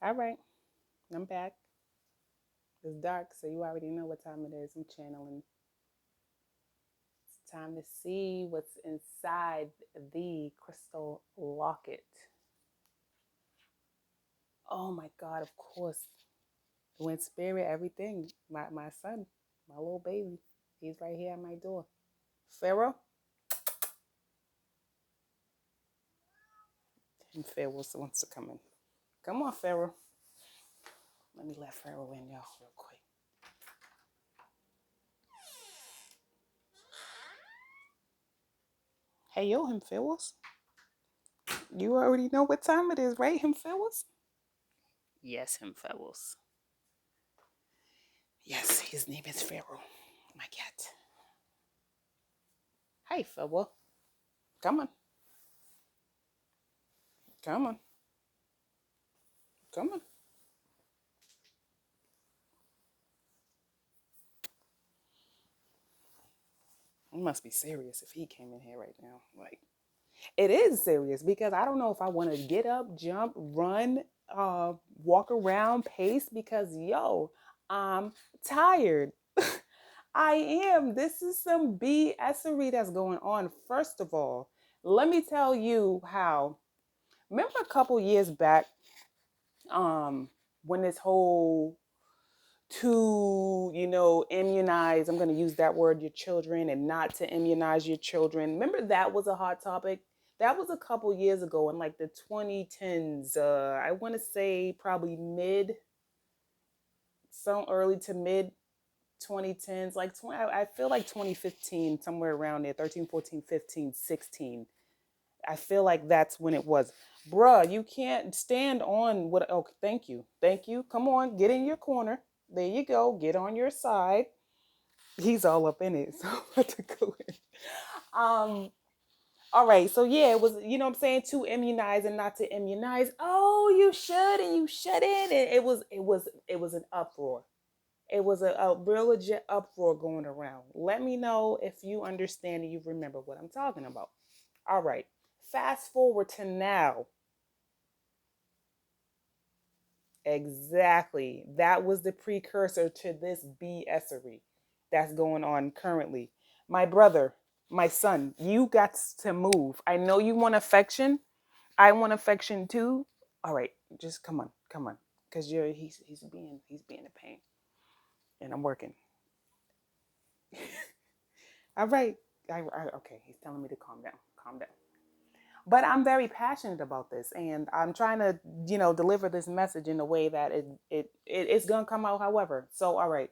All right, I'm back. It's dark, so you already know what time it is. I'm channeling. It's time to see what's inside the crystal locket. Oh my God, of course. When spirit, everything. My son, my little baby, he's right here at my door. Pharaoh? And Pharaoh wants to come in. Come on, Pharaoh. Let me let Pharaoh in, y'all, real quick. Hey, yo, him Pharaohs. You already know what time it is, right, him Pharaohs? Yes, him Pharaohs. Yes, his name is Pharaoh, my cat. Hi, Pharaoh. Come on. Come on. Come on. It must be serious if he came in here right now. Like, it is serious because I don't know if I want to get up, jump, run, walk around, pace because I'm tired. I am. This is some BSery that's going on. First of all, let me tell you how. Remember a couple years back, when this whole immunize, I'm going to use that word, your children, and not to immunize your children. Remember that was a hot topic? That was a couple years ago in like the 2010s. I want to say probably some early to mid 2010s, like I feel like 2015, somewhere around there, 13, 14, 15, 16. I feel like that's when it was. Bruh, you can't stand on what. Oh, thank you. Thank you. Come on, get in your corner. There you go. Get on your side. He's all up in it. So I'm about to go in. Um, all right. So yeah, it was, what I'm saying, to immunize and not to immunize. Oh, you should and you shouldn't. And it was an uproar. It was a real legit uproar going around. Let me know if you understand and you remember what I'm talking about. All right. Fast forward to now. Exactly. That was the precursor to this BSery that's going on currently. My brother, my son, you got to move. I know you want affection. I want affection too. All right, just come on, come on, because he's being a pain, and I'm working. All right, okay. He's telling me to calm down, calm down. But I'm very passionate about this, and I'm trying to, deliver this message in a way that it's gonna come out. However, so all right.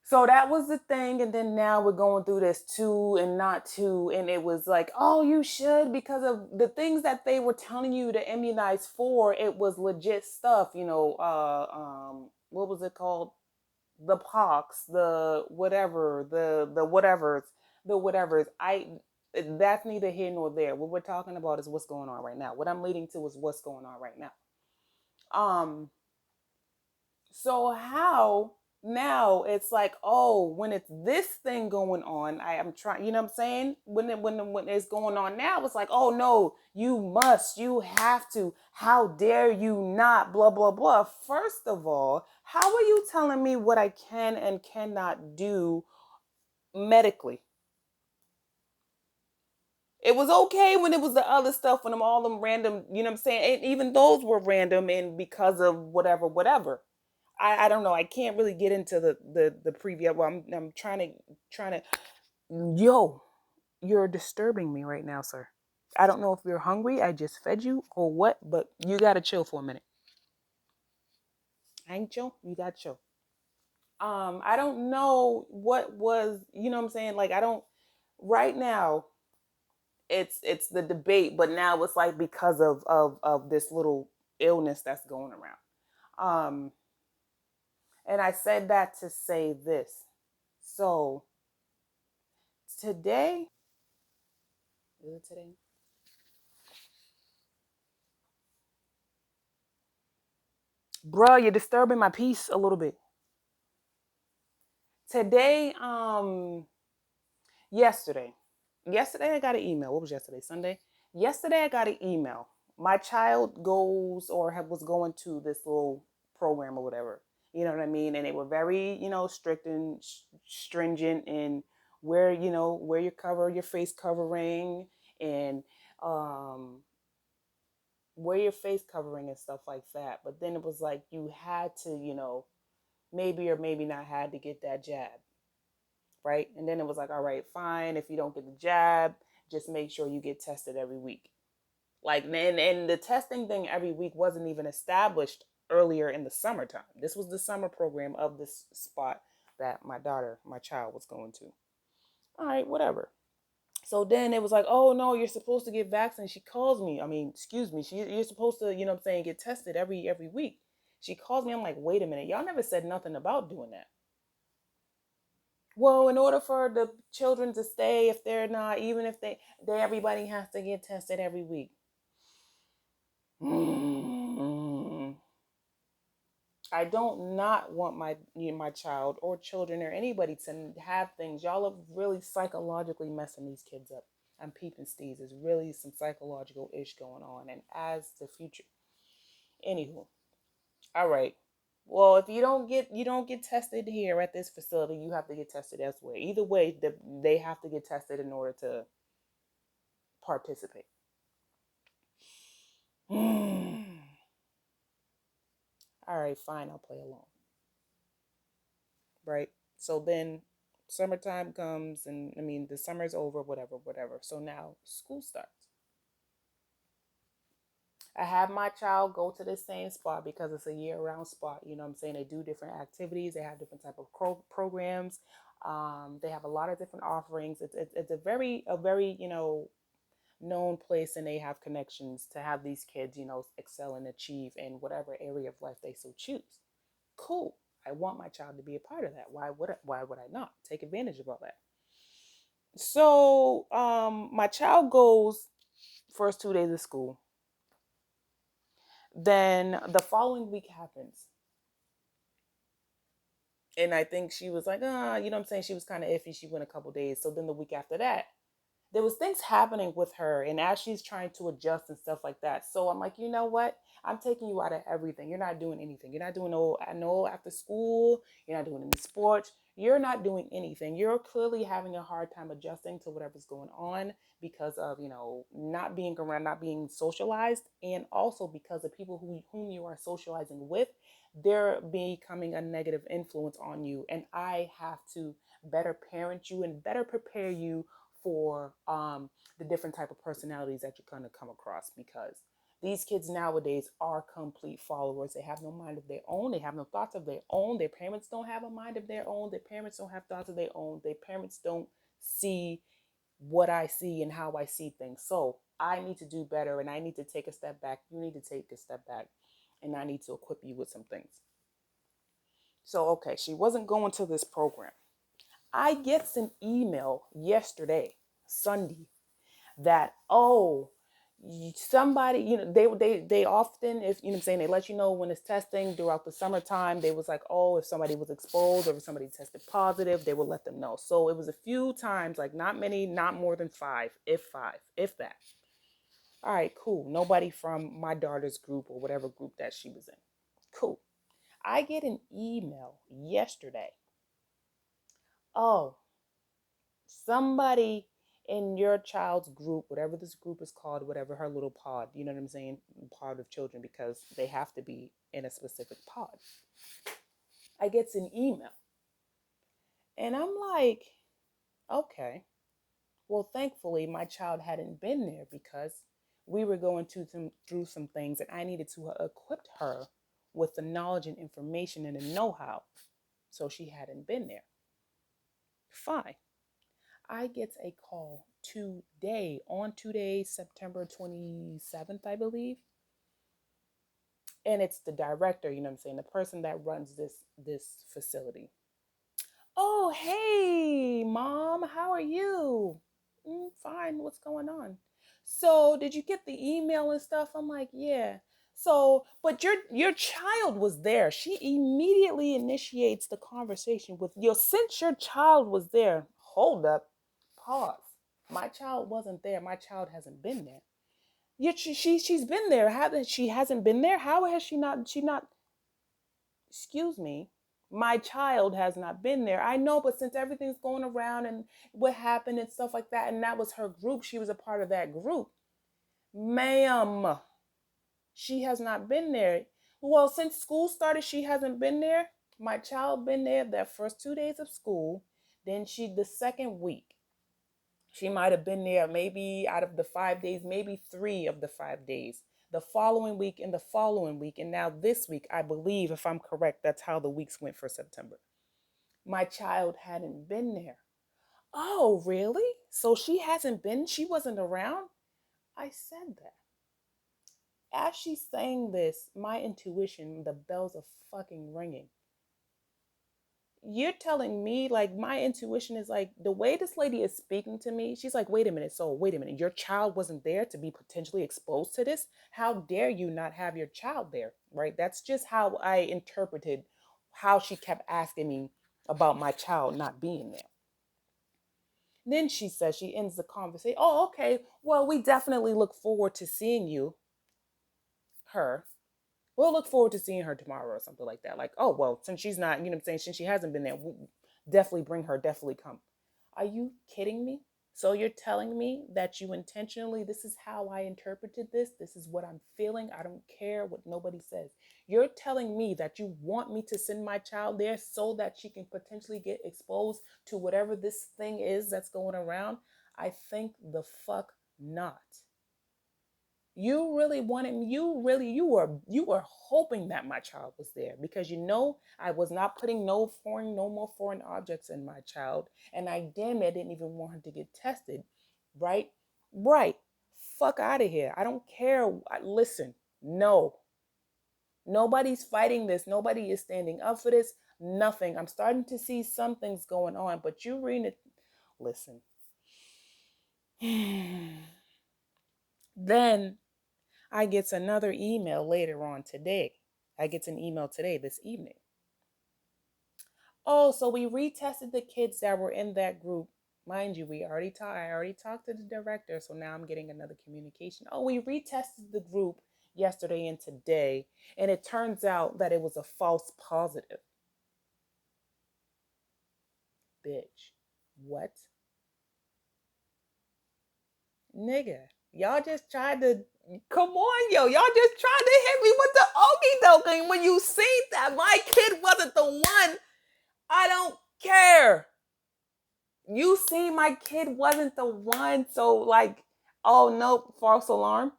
So that was the thing, and then now we're going through this two and not two, and it was like, oh, you should because of the things that they were telling you to immunize for. It was legit stuff, what was it called? The pox, the whatever, the whatevers, the whatevers. That's neither here nor there. What we're talking about is what's going on right now. What I'm leading to is what's going on right now. Um, so how now it's like, oh, when it's this thing going on, I am trying, you know what I'm saying? When it's going on now, it's like, oh no, you have to, how dare you not, blah, blah, blah. First of all, how are you telling me what I can and cannot do medically? It was okay when it was the other stuff, when them all them random, you know what I'm saying? And even those were random and because of whatever, whatever. I don't know. I can't really get into the preview. Well, I'm trying to. Yo, you're disturbing me right now, sir. I don't know if you're hungry. I just fed you or what, but you gotta chill for a minute. I ain't chill. You gotta chill. I don't know what was. You know what I'm saying? Like I don't. Right now, it's the debate, but now it's like because of this little illness that's going around. And I said that to say this. So today, is it today? Bruh, you're disturbing my peace a little bit. Today, yesterday. Yesterday I got an email. What was yesterday? Sunday? Yesterday I got an email. my child goes or was going to this little program or whatever. You know what I mean? And they were very, strict and stringent in where, where you cover your face covering and um, wear your face covering and stuff like that. But then it was like you had to, maybe or maybe not had to get that jab, right? And then it was like, all right, fine. If you don't get the jab, just make sure you get tested every week. Like, and the testing thing every week wasn't even established earlier in the summertime. This was the summer program of this spot that my child was going to. All right, whatever. So then it was like, oh no, you're supposed to get vaccinated. She calls me. I mean, excuse me. You're supposed to, what I'm saying, get tested every week. She calls me. I'm like, wait a minute. Y'all never said nothing about doing that. Well, in order for the children to stay, if they're not, even if they everybody has to get tested every week. I don't not want my child or children or anybody to have things. Y'all are really psychologically messing these kids up. I'm peeping Steve's. There's really some psychological ish going on, and as the future. Anywho, all right. Well, if you don't get tested here at this facility, you have to get tested elsewhere. Either way, they have to get tested in order to participate. All right, fine. I'll play along. Right. So then summertime comes and I mean the summer's over, whatever, whatever. So now school starts. I have my child go to the same spot because it's a year-round spot. You know what I'm saying? They do different activities. They have different type of programs. They have a lot of different offerings. It's a very known place, and they have connections to have these kids excel and achieve in whatever area of life they so choose. Cool. I want my child to be a part of that. Why would I not take advantage of all that? So my child goes first 2 days of school. Then the following week happens. And I think she was like, you know what I'm saying? She was kind of iffy. She went a couple days. So then the week after that, there was things happening with her, and as she's trying to adjust and stuff like that. So I'm like, you know what? I'm taking you out of everything. You're not doing anything. You're not doing no after school. You're not doing any sports. You're not doing anything. You're clearly having a hard time adjusting to whatever's going on because of not being around, not being socialized, and also because the people whom you are socializing with, they're becoming a negative influence on you. And I have to better parent you and better prepare you for the different type of personalities that you're going to come across, because these kids nowadays are complete followers. They have no mind of their own. They have no thoughts of their own. Their parents don't have a mind of their own. Their parents don't have thoughts of their own. Their parents don't see what I see and how I see things. So I need to do better, and I need to take a step back. You need to take a step back, and I need to equip you with some things. So, okay, she wasn't going to this program. I gets an email yesterday, Sunday, that somebody, they often, if I'm saying, they let you know when it's testing throughout the summertime. They was like, oh, if somebody was exposed or if somebody tested positive, they would let them know. So it was a few times, like not many, not more than five, if that. All right, cool. Nobody from my daughter's group or whatever group that she was in. Cool. I get an email yesterday. Oh, somebody in your child's group, whatever this group is called, whatever her little pod, you know what I'm saying? Pod of children, because they have to be in a specific pod. I get an email. And I'm like, okay. Well, thankfully, my child hadn't been there because we were going through some things, and I needed to equip her with the knowledge and information and the know-how. So she hadn't been there. Fine. I get a call today, September 27th, I believe. And it's the director, you know what I'm saying, the person that runs this facility. Oh, hey, mom, how are you? Fine, what's going on? So, did you get the email and stuff? I'm like, yeah. So, but your child was there. She immediately initiates the conversation with you. Since your child was there, hold up, pause. My child wasn't there. My child hasn't been there. Yet she's been there. She hasn't been there? How has she not, excuse me, my child has not been there. I know, but since everything's going around and what happened and stuff like that, and that was her group, she was a part of that group. Ma'am, she has not been there. Well, since school started, she hasn't been there. My child been there that first 2 days of school. Then the second week, she might have been there maybe out of the 5 days, maybe 3 of the 5 days. The following week and the following week. And now this week, I believe, if I'm correct, that's how the weeks went for September. My child hadn't been there. Oh, really? So she wasn't around? I said that. As she's saying this, my intuition, the bells are fucking ringing. You're telling me, like, my intuition is like, the way this lady is speaking to me, she's like, wait a minute, so wait a minute, your child wasn't there to be potentially exposed to this? How dare you not have your child there, right? That's just how I interpreted how she kept asking me about my child not being there. Then she says, she ends the conversation, oh, okay, well, we definitely look forward to seeing you, her. We'll look forward to seeing her tomorrow or something like that. Like, oh, well, since she's not, you know what I'm saying, since she hasn't been there, we'll definitely bring her, definitely come. Are you kidding me? So you're telling me that you intentionally, this is how I interpreted this. This is what I'm feeling. I don't care what nobody says. You're telling me that you want me to send my child there so that she can potentially get exposed to whatever this thing is that's going around? I think the fuck not. You really wanted me, you were hoping that my child was there, because I was not putting no more foreign objects in my child, and I damn it didn't even want her to get tested. Right? Right. Fuck out of here. I don't care. Listen, no. Nobody's fighting this. Nobody is standing up for this. Nothing. I'm starting to see some things going on, but you reading it. Listen. Then I get another email later on today. I get an email today, this evening. Oh, so we retested the kids that were in that group. Mind you, I already talked to the director, so now I'm getting another communication. Oh, we retested the group yesterday and today, and it turns out that it was a false positive. Bitch. What? Nigga. Y'all just tried to, come on, yo. Y'all just tried to hit me with the okie doke. And when you see that my kid wasn't the one, I don't care. You see my kid wasn't the one. So, like, oh, nope, false alarm.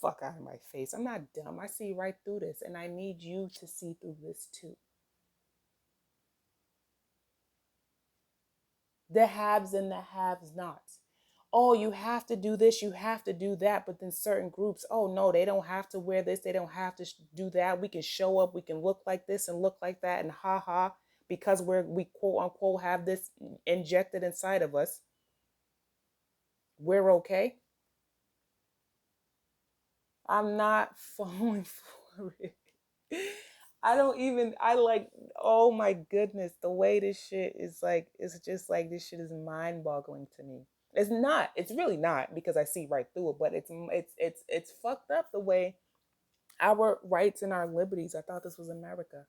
Fuck out of my face. I'm not dumb. I see right through this. And I need you to see through this too. The haves and the haves nots. Oh, you have to do this, you have to do that. But then certain groups, oh no, they don't have to wear this, they don't have to do that. We can show up, we can look like this and look like that, and ha ha, because we quote unquote have this injected inside of us, we're okay. I'm not falling for it. I like, oh my goodness, the way this shit is like, it's just like, this shit is mind boggling to me. It's not, it's really not, because I see right through it, but it's fucked up the way our rights and our liberties. I thought this was America.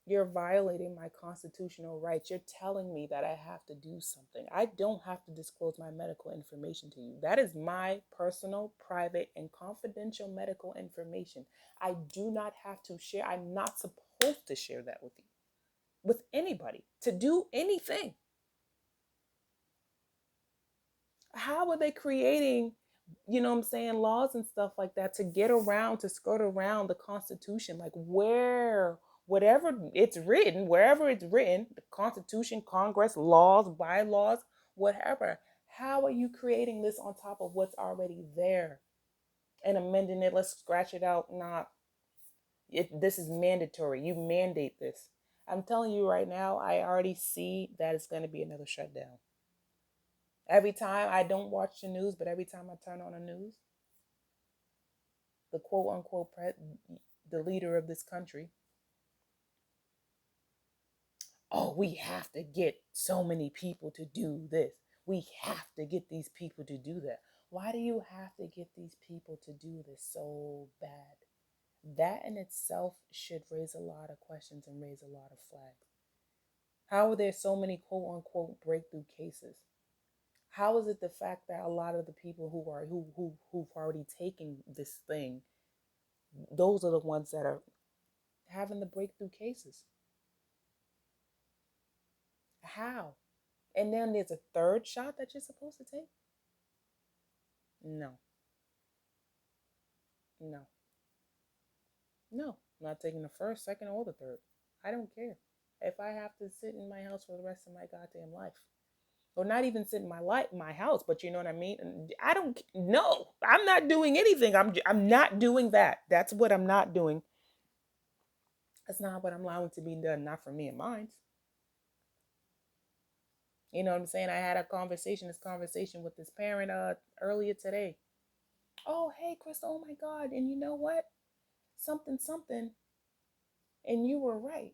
You're violating my constitutional rights. You're telling me that I have to do something. I don't have to disclose my medical information to you. That is my personal, private, and confidential medical information. I do not have to share. I'm not supposed to share that with you, with anybody, to do anything. How are they creating, you know what I'm saying, laws and stuff like that to get around, to skirt around the Constitution? Like, whatever it's written, wherever it's written, the Constitution, Congress, laws, bylaws, whatever. How are you creating this on top of what's already there and amending it? Let's scratch it out. Nah, this is mandatory. You mandate this. I'm telling you right now, I already see that it's going to be another shutdown. Every time, I don't watch the news, but every time I turn on the news, the quote unquote the leader of this country, oh, we have to get so many people to do this. We have to get these people to do that. Why do you have to get these people to do this so bad? That in itself should raise a lot of questions and raise a lot of flags. How are there so many quote unquote breakthrough cases? How is it the fact that a lot of the people who've already taken this thing, those are the ones that are having the breakthrough cases? How? And then there's a third shot that you're supposed to take? No, no, no. I'm not taking the first, second, or the third. I don't care. If I have to sit in my house for the rest of my goddamn life, or not even sit in my house, but you know what I mean. I don't. No, I'm not doing anything. I'm not doing that. That's what I'm not doing. That's not what I'm allowing to be done. Not for me and mine. You know what I'm saying? I had this conversation with this parent earlier today. Oh, hey, Crystal. Oh my God. And you know what? Something. And you were right.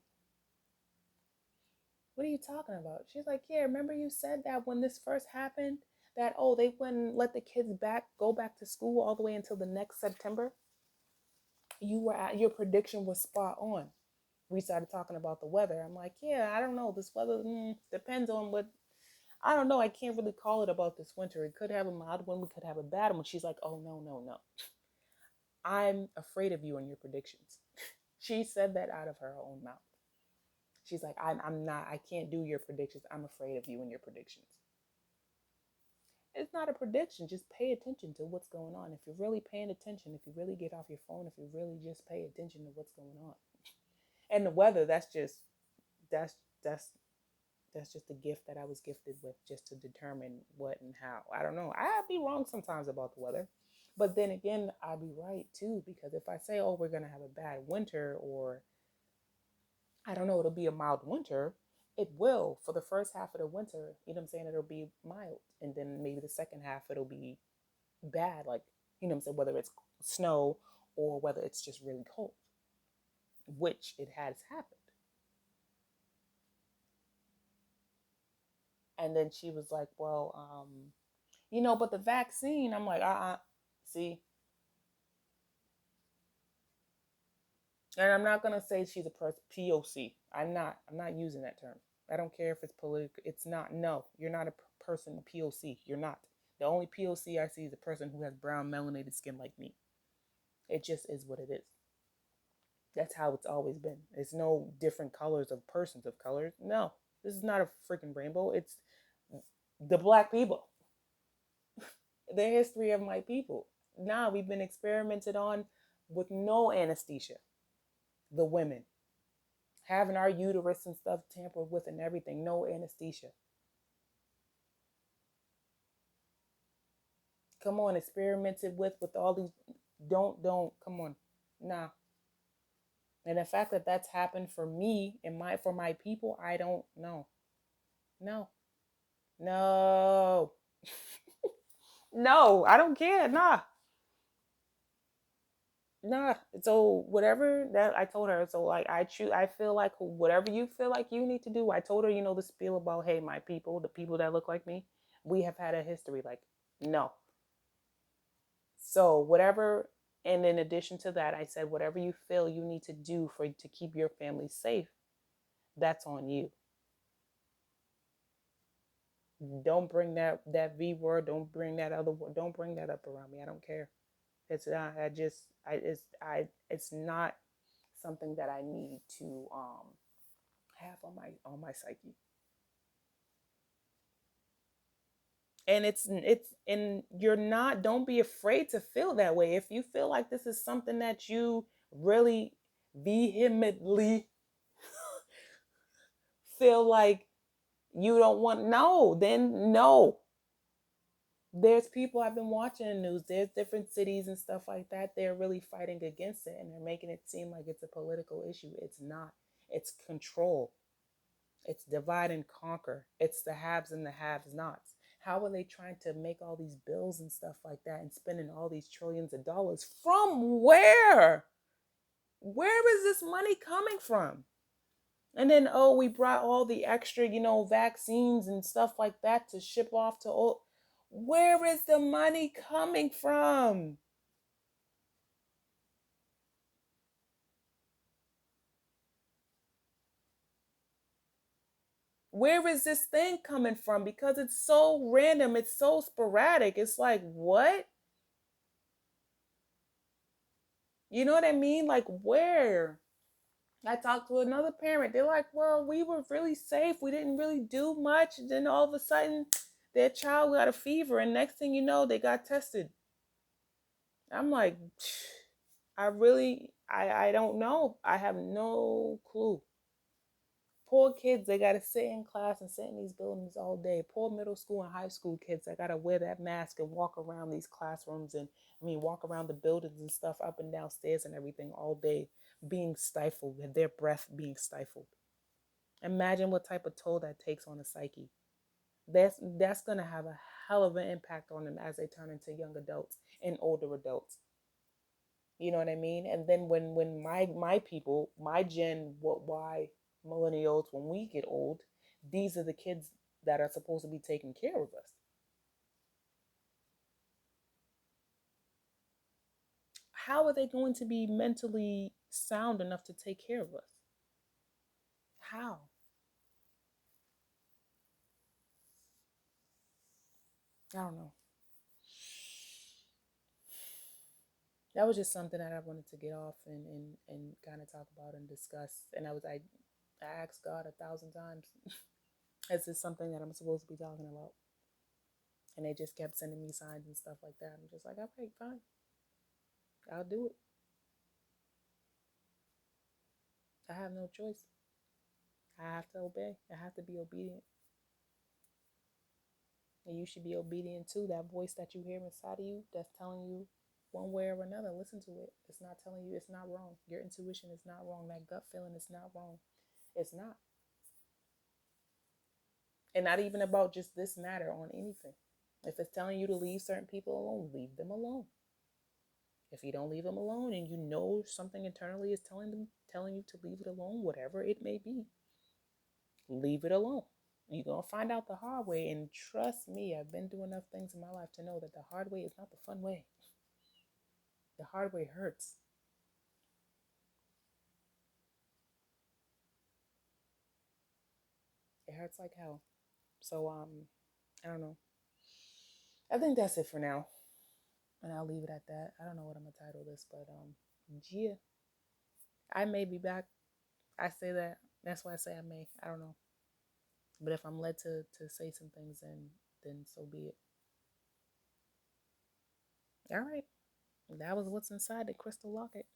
What are you talking about? She's like, yeah, remember you said that when this first happened, that, oh, they wouldn't let the kids go back to school all the way until the next September? Your prediction was spot on. We started talking about the weather. I'm like, yeah, I don't know. This weather depends on what, I don't know. I can't really call it about this winter. It could have a mild one. We could have a bad one. She's like, oh, no, no, no. I'm afraid of you and your predictions. She said that out of her own mouth. She's like, I'm not, I can't do your predictions. I'm afraid of you and your predictions. It's not a prediction. Just pay attention to what's going on. If you're really paying attention, if you really get off your phone, if you really just pay attention to what's going on. And the weather, that's just a gift that I was gifted with, just to determine what and how. I don't know. I'll be wrong sometimes about the weather. But then again, I'll be right too, because if I say, oh, we're going to have a bad winter, or I don't know, it'll be a mild winter, it will. For the first half of the winter, you know what I'm saying, it'll be mild. And then maybe the second half, it'll be bad. Like, you know what I'm saying, whether it's snow or whether it's just really cold, which it has happened. And then she was like, well, but the vaccine, I'm like, see. And I'm not gonna say she's a POC. I'm not using that term. I don't care if it's political. It's not. No, you're not a person, a POC. You're not. The only POC I see is a person who has brown melanated skin like me. It just is what it is. That's how it's always been. It's no different colors of persons of colors. No, this is not a freaking rainbow. It's the black people. The history of my people. Nah, we've been experimented on with no anesthesia. The women having our uterus and stuff tampered with and everything, no anesthesia. Come on, experimented with all these. Don't come on, nah. And the fact that that's happened for me and for my people, I don't know. No, no, no. I don't care. Nah, nah. So whatever that I told her. So like I choose. I feel like whatever you feel like you need to do. I told her, the spiel about, hey, my people, the people that look like me, we have had a history. Like, no. So whatever. And in addition to that, I said, whatever you feel you need to do to keep your family safe, that's on you. Don't bring that V word. Don't bring that other word. Don't bring that up around me. I don't care. It's not. It's not something that I need to have on my psyche. And and you're not. Don't be afraid to feel that way. If you feel like this is something that you really vehemently feel like you don't want, no, then no. There's people, I've been watching the news, there's different cities and stuff like that, they're really fighting against it, and they're making it seem like it's a political issue. It's not. It's control. It's divide and conquer. It's the haves and the haves nots. How are they trying to make all these bills and stuff like that and spending all these trillions of dollars? From where is this money coming from? And then, oh, we brought all the extra, vaccines and stuff like that to ship off to all. Where is the money coming from? Where is this thing coming from? Because it's so random, it's so sporadic. It's like, what? You know what I mean? Like, where? I talked to another parent. They're like, well, we were really safe. We didn't really do much. And then all of a sudden, their child got a fever. And next thing you know, they got tested. I'm like, I don't know. I have no clue. Poor kids, they got to sit in class and sit in these buildings all day. Poor middle school and high school kids that got to wear that mask and walk around these classrooms and, walk around the buildings and stuff up and downstairs and everything all day, being stifled, with their breath being stifled. Imagine what type of toll that takes on the psyche. That's going to have a hell of an impact on them as they turn into young adults and older adults. You know what I mean? And then when my people, my gen, what why millennials, when we get old, these are the kids that are supposed to be taking care of us. How are they going to be mentally sound enough to take care of us? How? I don't know. That was just something that I wanted to get off and kind of talk about and discuss. And I asked God 1,000 times, is this something that I'm supposed to be talking about? And they just kept sending me signs and stuff like that. I'm just like, okay, fine, I'll do it. I have no choice. I have to obey. I have to be obedient. And you should be obedient too. That voice that you hear inside of you that's telling you one way or another, listen to it. It's not telling you it's not wrong. Your intuition is not wrong. That gut feeling is not wrong. It's not. And not even about just this matter, on anything. If it's telling you to leave certain people alone, leave them alone. If you don't leave them alone and you know something internally is telling you to leave it alone, whatever it may be, leave it alone. You're going to find out the hard way. And trust me, I've been through enough things in my life to know that the hard way is not the fun way. The hard way hurts. It hurts like hell. So, I don't know. I think that's it for now. And I'll leave it at that. I don't know what I'm going to title this, but, yeah. I may be back. I say that. That's why I say I may. I don't know. But if I'm led to say some things, then so be it. All right. That was what's inside the crystal locket.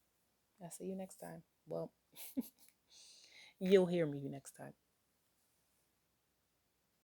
I'll see you next time. Well, you'll hear me next time.